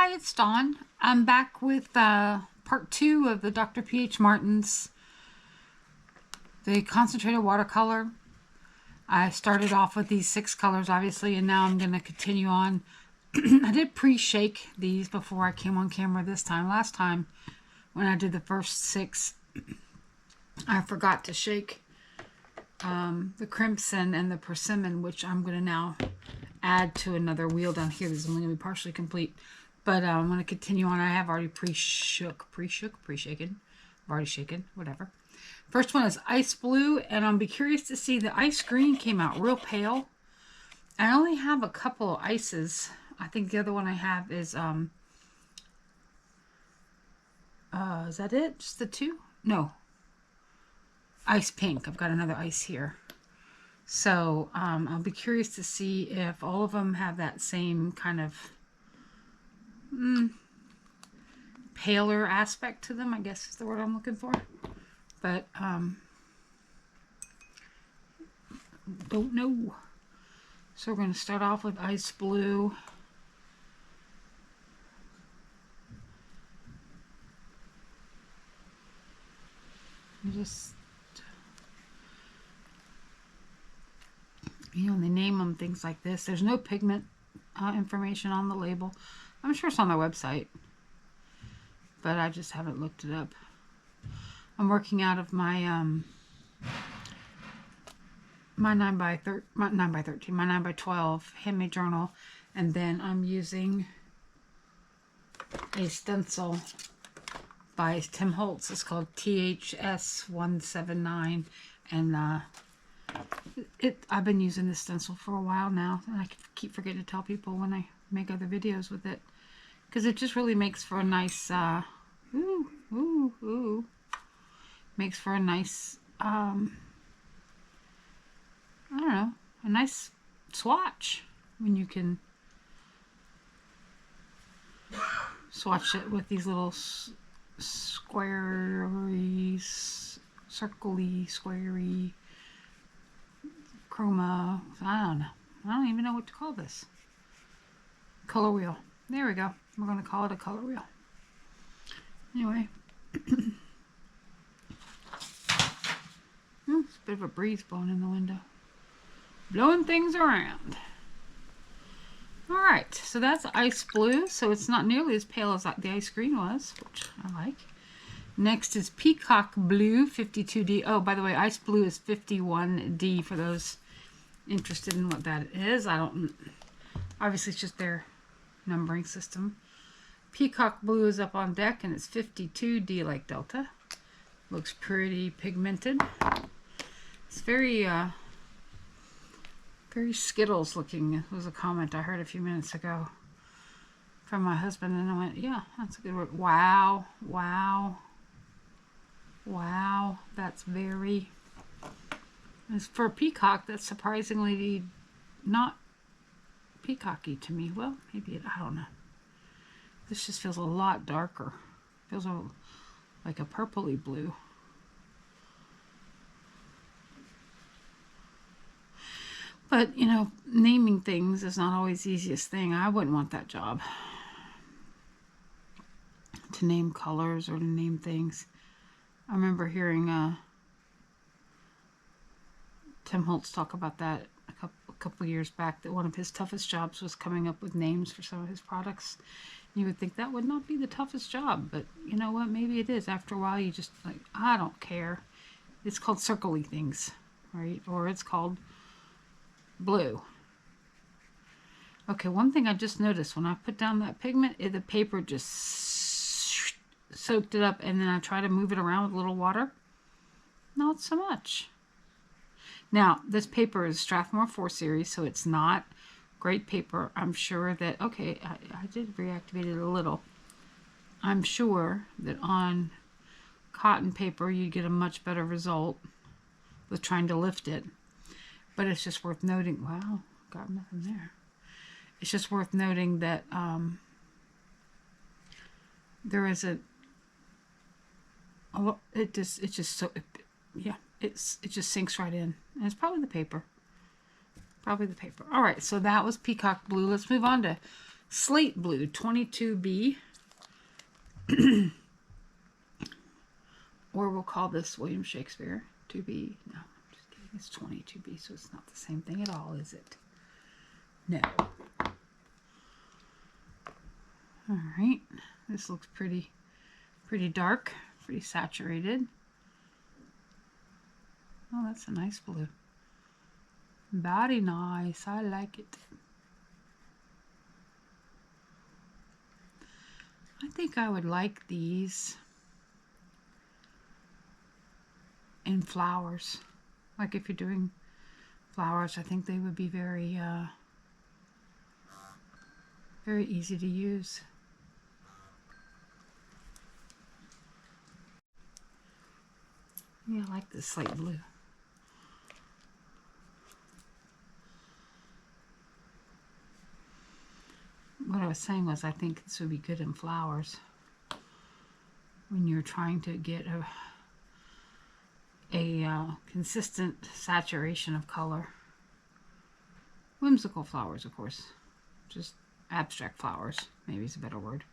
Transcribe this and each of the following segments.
Hi, it's Dawn. I'm back with part 2 of the Dr. PH Martin's the concentrated watercolor. I started off with these 6 colors, obviously, and now I'm going to continue on. I did pre-shake these before I came on camera this time. Last time, when I did the first 6, I forgot to shake the crimson and the persimmon, which I'm going to now add to another wheel down here. This is only going to be partially complete. But I'm going to continue on. I have already pre-shaken. I've already shaken, whatever. First one is Ice Blue, and I'll be curious to see the Ice Green came out real pale. I only have a couple of ices. I think the other one I have is that it? Just the 2? No. Ice Pink. I've got another ice here. So I'll be curious to see if all of them have that same kind of paler aspect to them, I guess is the word I'm looking for. But don't know. So we're going to start off with Ice Blue. Just, you know, they name them things like this. There's no pigment information on the label. I'm sure it's on their website, but I just haven't looked it up. I'm working out of my my 9x12 handmade journal, and then I'm using a stencil by Tim Holtz. It's called THS 179, and I've been using this stencil for a while now, and I keep forgetting to tell people when I make other videos with it, because it just really makes for a nice makes for a nice I don't know, a nice swatch when you can swatch it with these little squarey, circly, squarey chroma. I don't know. I don't even know what to call this. Color wheel. There we go. We're going to call it a color wheel. Anyway. It's a bit of a breeze blowing in the window. Blowing things around. Alright, so that's Ice Blue. So it's not nearly as pale as the Ice Green was, which I like. Next is Peacock Blue 52D. Oh, by the way, Ice Blue is 51D for those interested in what that is. I don't... Obviously, it's just their numbering system. Peacock Blue is up on deck, and it's 52D like Delta. Looks pretty pigmented. It's very Skittles looking. It was a comment I heard a few minutes ago from my husband, and I went, yeah, that's a good word. Wow, wow, wow. That's very... As for a peacock, that's surprisingly not peacocky to me. Well, maybe I don't know. This just feels a lot darker. Feels like a purpley blue. But, you know, naming things is not always the easiest thing. I wouldn't want that job. To name colors or to name things. I remember hearing Tim Holtz talk about that a couple years back, that one of his toughest jobs was coming up with names for some of his products. You would think that would not be the toughest job, but you know what? Maybe it is. After a while, you just like, I don't care. It's called circly things, right? Or it's called blue. Okay, one thing I just noticed when I put down that pigment, the paper just soaked it up, and then I try to move it around with a little water. Not so much. Now, this paper is Strathmore 4 series, so it's not great paper. I'm sure that, okay, I did reactivate it a little. I'm sure that on cotton paper, you'd get a much better result with trying to lift it. But it's just worth noting, wow, got nothing there. It's just worth noting that there is it just sinks right in. And it's probably the paper. All right, so that was Peacock Blue. Let's move on to Slate Blue 22B. Or we'll call this William Shakespeare 2B. No, I'm just kidding. It's 22B, so it's not the same thing at all, is it? No. All right. This looks pretty dark, pretty saturated. Oh, that's a nice blue. Very nice. I like it. I think I would like these in flowers. Like if you're doing flowers, I think they would be very easy to use. Yeah, I like this slate blue. What I was saying was I think this would be good in flowers when you're trying to get a consistent saturation of color. Whimsical flowers, of course. Just abstract flowers, maybe is a better word.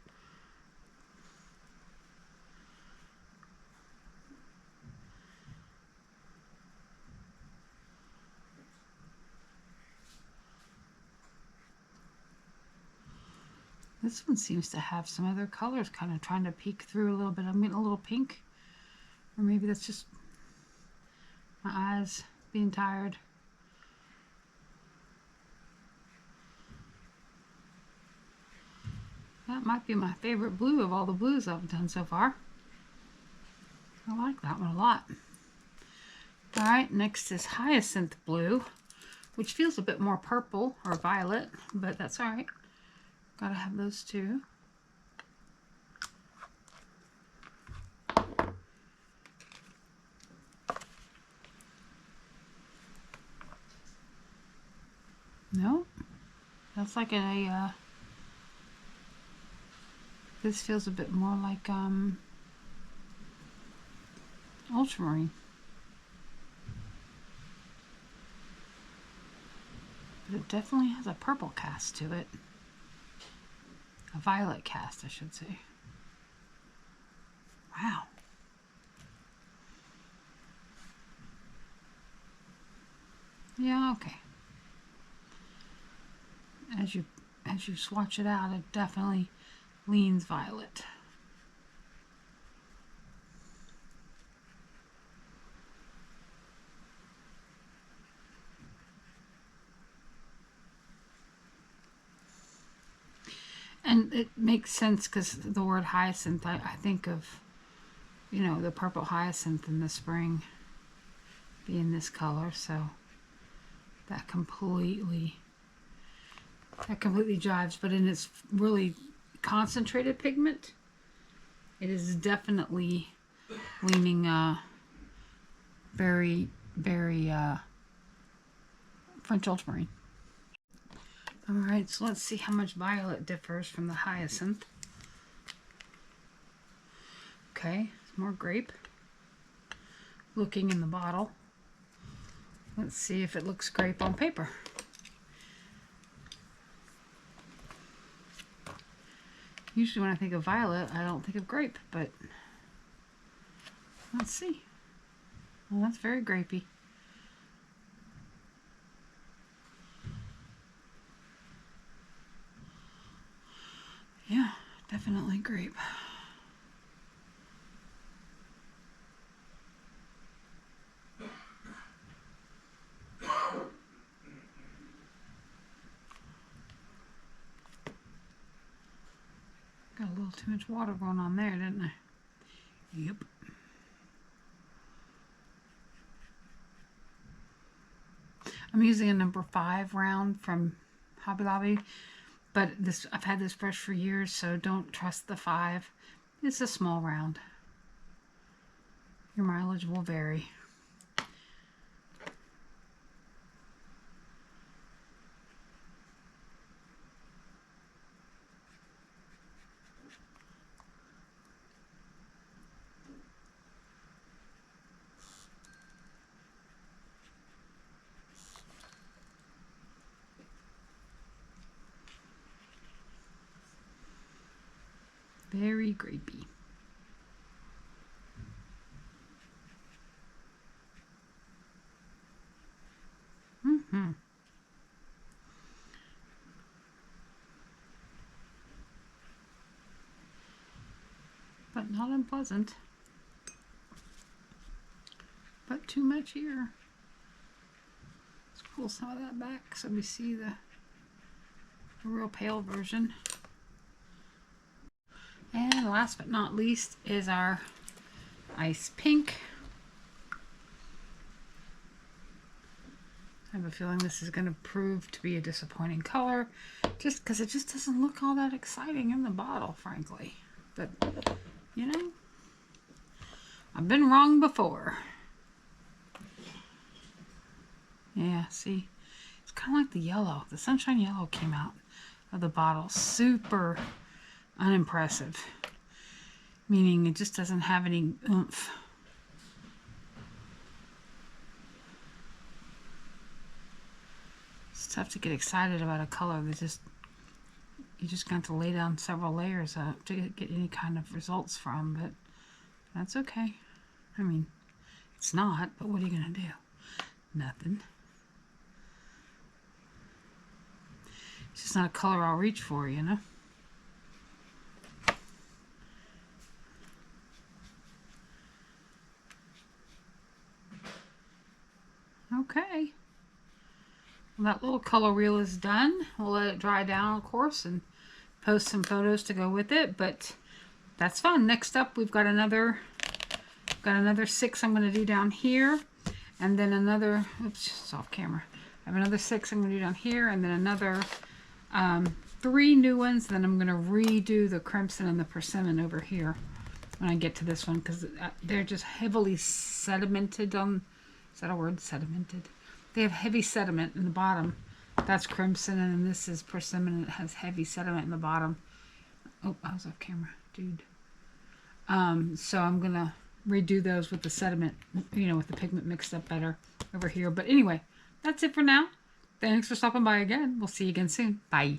This one seems to have some other colors kind of trying to peek through a little bit. I'm getting a little pink. Or maybe that's just my eyes being tired. That might be my favorite blue of all the blues I've done so far. I like that one a lot. All right, next is Hyacinth Blue, which feels a bit more purple or violet, but that's all right. Gotta have those two. No, that's like a, this feels a bit more like ultramarine. But it definitely has a purple cast to it. A violet cast, I should say. Wow. Yeah, okay. As you swatch it out, it definitely leans violet. And it makes sense because the word hyacinth, I think of, you know, the purple hyacinth in the spring being this color, so that completely jives. But in its really concentrated pigment, it is definitely leaning very French ultramarine. All right, so let's see how much violet differs from the hyacinth. Okay, it's more grape. Looking in the bottle. Let's see if it looks grape on paper. Usually when I think of violet, I don't think of grape, but let's see. Well, that's very grapey. Yeah, definitely grape. Got a little too much water going on there, didn't I? Yep. I'm using a number 5 round from Hobby Lobby, but I've had this brush for years, so don't trust the 5. It's a small round. Your mileage will vary. Very grapey. But not unpleasant. But too much here. Let's pull some of that back so we see the real pale version. And last but not least is our ice pink. I have a feeling this is going to prove to be a disappointing color just because it just doesn't look all that exciting in the bottle, frankly. But, you know, I've been wrong before. Yeah, see, it's kind of like the yellow. The sunshine yellow came out of the bottle. Super unimpressive. Meaning it just doesn't have any oomph. It's tough to get excited about a color that you just got to lay down several layers up to get any kind of results from, but that's okay. I mean, it's not, but what are you gonna do? Nothing. It's just not a color I'll reach for, you know? Okay. Well, that little color wheel is done. We'll let it dry down, of course, and post some photos to go with it, but that's fun. Next up, we've got another 6 I'm going to do down here, and then another, oops, it's off camera. I have another 6 I'm going to do down here, and then another 3 new ones. Then I'm going to redo the crimson and the persimmon over here when I get to this one, because they're just heavily sedimented on, is that a word, sedimented? They have heavy sediment in the bottom. That's crimson, and then this is persimmon, and it has heavy sediment in the bottom. Oh, I was off camera, dude. So I'm going to redo those with the sediment, you know, with the pigment mixed up better over here. But anyway, that's it for now. Thanks for stopping by again. We'll see you again soon. Bye.